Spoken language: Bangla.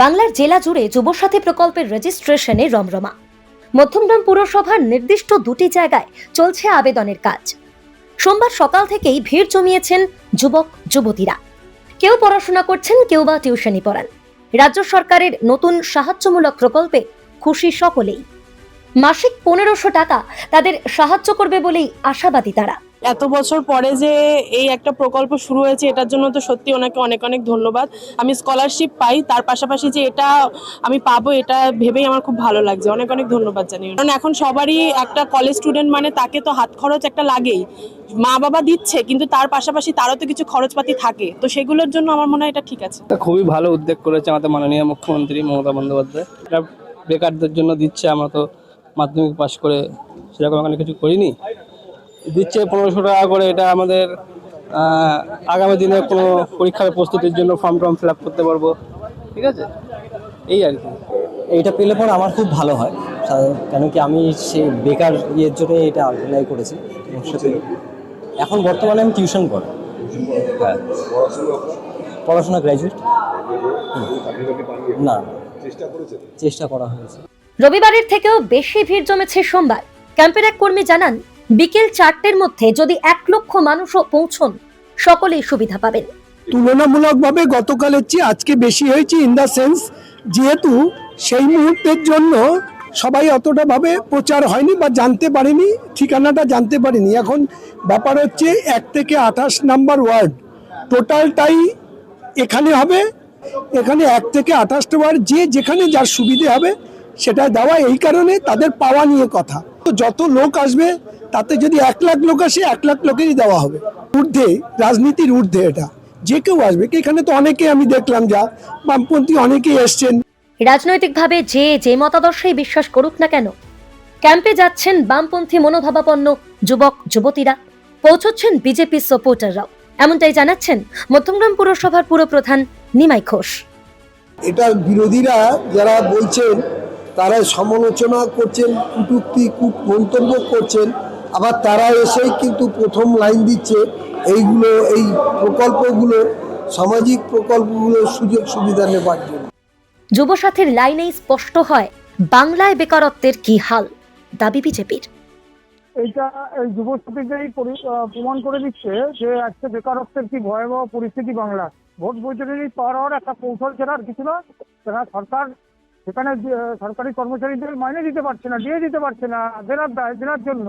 বাংলার জেলা জুড়ে যুবসাথী প্রকল্পের রেজিস্ট্রেশনে রমরমা। মধ্যমগ্রাম পুরসভার নির্দিষ্ট দুটি জায়গায় চলছে আবেদনের কাজ। সোমবার সকাল থেকেই ভিড় জমিয়েছেন যুবক যুবতীরা। কেউ পড়াশোনা করছেন, কেউ বা টিউশনি পড়ান। রাজ্য সরকারের নতুন সাহায্যমূলক প্রকল্পে খুশি সকলেই। মাসিক 1500 টাকা তাদের সাহায্য করবে বলেই আশাবাদী তারা। এত বছর পরে যে এই একটা প্রকল্প শুরু হয়েছে, এটার জন্য তো সত্যি ওনাকে অনেক অনেক ধন্যবাদ। আমি স্কলারশিপ পাই, তার পাশাপাশি যে এটা আমি পাবো, এটা ভেবেই আমার খুব ভালো লাগছে। অনেক অনেক ধন্যবাদ জানি, কারণ এখন সবারই একটা কলেজ স্টুডেন্ট মানে তাকে তো হাত খরচ একটা লাগেই। মা বাবা দিচ্ছে, কিন্তু তার পাশাপাশি তারও তো কিছু খরচপাতি থাকে, তো সেগুলোর জন্য আমার মনে হয় এটা ঠিক আছে। খুবই ভালো উদ্যোগ করেছে আমাদের মাননীয় মুখ্যমন্ত্রী মমতা বন্দ্যোপাধ্যায়। এটা বেকারদের জন্য দিচ্ছে। আমরা তো মাধ্যমিক পাশ করে সেরকম এখানে কিছু করিনি, দিচ্ছে 1500 টাকা করে। এটা আমাদের আগামী দিনে কোনো পরীক্ষার প্রস্তুতির জন্য ফর্ম ফিল আপ করতে পারবো। ঠিক আছে, এই আর কি। এইটা পেলে পর আমার খুব ভালো হয়, কেন কি আমি সেই বেকার ইয়ের জন্য এটা অ্যাপ্লাই করেছি। এখন বর্তমানে আমি টিউশন করি। হ্যাঁ, পড়াশোনা গ্র্যাজুয়েট। না, চেষ্টা করা হয়েছে। রবিবারের থেকেও বেশি ভিড় জমেছে সোমবার। ক্যাম্পের এক কর্মী জানান, বিকেল 4টের মধ্যে যদি 1 লক্ষ মানুষও পৌঁছন, সকলেই সুবিধা পাবেন। তুলনামূলকভাবে গতকালের চেয়ে আজকে বেশি হয়েছে, ইন দ্য সেন্স যেহেতু সেই মুহূর্তের জন্য সবাই অতটা ভাবে প্রচার হয়নি বা জানতে পারেনি, ঠিকানাটা জানতে পারেনি। এখন ব্যাপার হচ্ছে 1 থেকে 28 নাম্বার ওয়ার্ড টোটালটাই এখানে হবে। এখানে 1 থেকে 28টা ওয়ার্ড যে যেখানে যার সুবিধে হবে সেটা দেওয়া, এই কারণে তাদের পাওয়া নিয়ে কথা। তো যত লোক আসবে তাতে যদি 1 লাখ লোক আসে, 1 লাখ লোকেরই দেওয়া হবে। ঊর্ধ্বে, রাজনীতির ঊর্ধ্বে এটা যে কেউ আসবে। এখানে তো অনেকে আমি দেখলাম যা বামপন্থী অনেকেই এসছেন। রাজনৈতিকভাবে যে মতাদর্শেই বিশ্বাস করুক না কেন, ক্যাম্পে যাচ্ছেন বামপন্থী মনোভাবাপন্ন যুবক যুবতীরা, পৌঁছচ্ছেন বিজেপি সাপোর্টাররাও। এমনটাই জানাচ্ছেন মধ্যমগ্রাম পুরসভার পুরপ্রধান নিমাই ঘোষ। এটা বিরোধীরা যারা বলছেন তারা সমালোচনা করছেন, কটূক্তি মন্তব্য করছেন, আবার তারা এসেই কিন্তু প্রথম লাইন দিচ্ছে এইগুলো, এই প্রকল্পগুলো, সামাজিক প্রকল্পগুলো সুযোগ সুবিধা নেবার জন্য। যুবসাথীর লাইনেই স্পষ্ট হয় বাংলায় বেকারত্বের কি হাল, দাবি বিজেপির। এইটা এই যুবসাথীকেই প্রমাণ করে দিচ্ছে যে আজকে বেকারত্বের কি ভয়াবহ পরিস্থিতি বাংলা। ভোট বৈতরণী পার হওয়ার একটা কৌশল ছাড়া আর কিছু না। সেটা সরকার সেখানে সরকারি কর্মচারীদের মাইনে দিতে পারছে না, দিয়ে দিতে পারছে না দেনার জন্য।